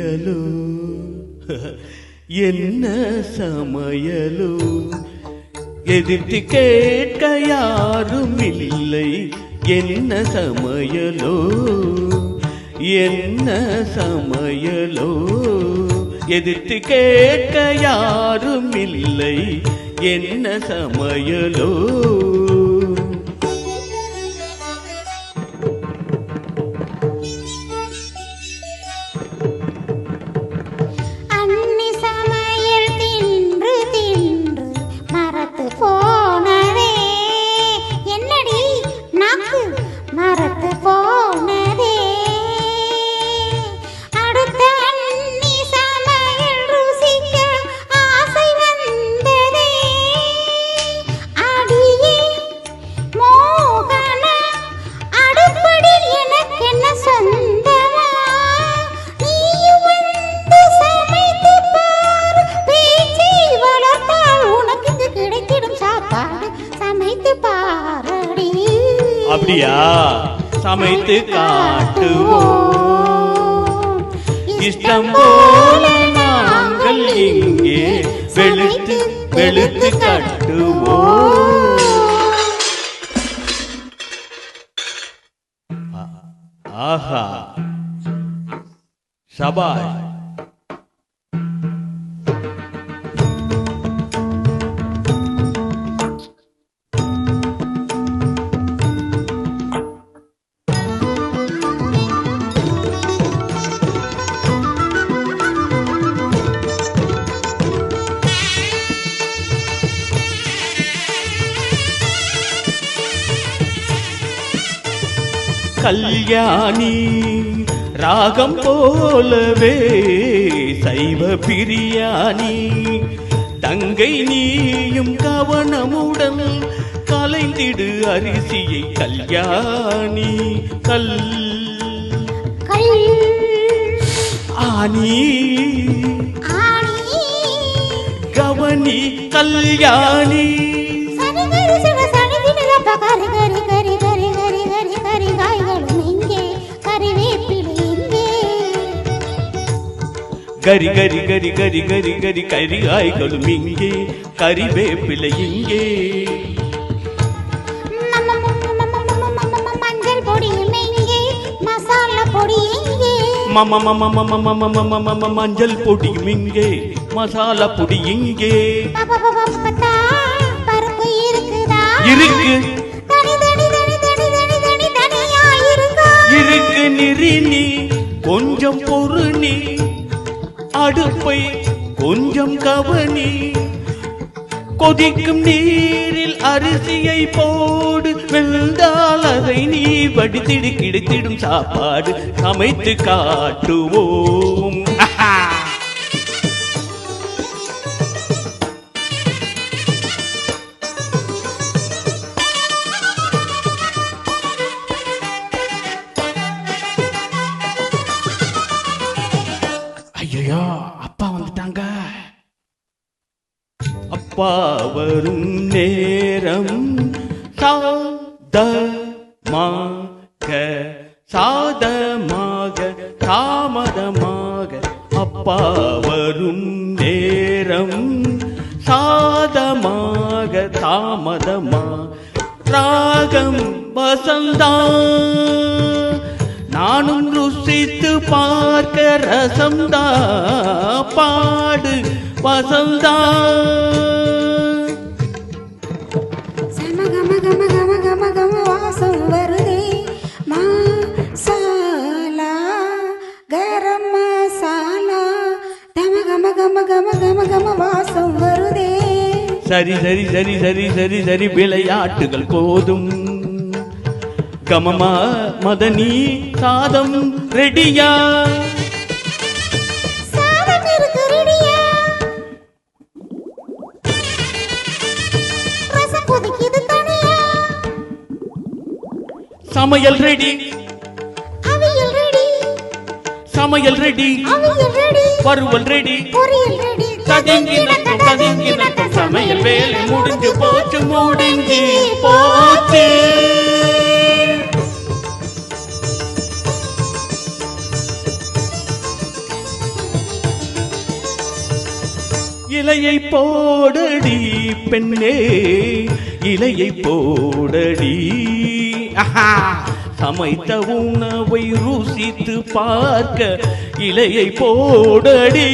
சமையலோ என்ன சமையலோ எதிர்த்து கேட்க யாரும் இல்லை என்ன சமையலோ என்ன சமையலோ எதிர்த்து கேட்க யாரும் இல்லை என்ன சமையலோ அப்படியா சமைத்து காட்டுவோம் இஷ்டம் போல நாங்கள் இங்கே வெளுத்து வெளுத்து கட்டுவோம் ஆஹா சபாஷ் கல்யாணி ராகம் போலவே சைவ பிரியாணி தங்கை நீயும் கவனமுடன் கலைந்திடு அரிசியை கல்யாணி ஆனி கவனி கல்யாணி கரி கரி கரி கரி கரி கரி கரிகாய்களும் இங்கே கறிவேப்பிலை இங்கே மஞ்சள் பொடியும் இங்கே மசாலா பொடி இங்கே மஞ்சள் பொடியும் இங்கே மசாலா பொடி இங்கே பருப்பு இருக்குதா இருக்கு இருக்கு நிறினி கொஞ்சம் பொருணி அடுப்பை கொஞ்சம் கவனி கொதிக்கும் நீரில் அரிசியை போடு வெந்தால் அதை நீ வடித்திடு கிடைத்திடும் சாப்பாடு சமைத்து காட்டுவோம் ஐயோ அப்பா வந்துட்டாங்க அப்பா வரும் நேரம் சாதமாக தாமதமாக அப்பா வரும் நேரம் சாதமாக தாமதமா ராகம் வசந்தா நானும் ருசித்து பார்க்க ரசம்தா பாடு வசந்தா வாசம் வருதே மசாலா கரம் மசாலா தம கம கம கம கம கம வாசம் வருதே சரி சரி சரி சரி சரி சரி விளையாட்டுகள் போதும் கமமா மதனி சாதம் ரெடியா சாதம் இருக்கு ரெடியா ரசம் கொதிக்குது தனியா சமையல் ரெடி அவியல் ரெடி சமையல் ரெடி அவியல் ரெடி வறுவல் ரெடி பொரியல் ரெடி ததிங்கினக்கும் சமையல் வேலை முடிஞ்சு போச்சு முடிஞ்சு போச்சு இலையை போடடி பெண்ணே இலையை போடடி ஆஹா! சமைத்த உணவை ருசித்து பார்க்க இலையை போடடி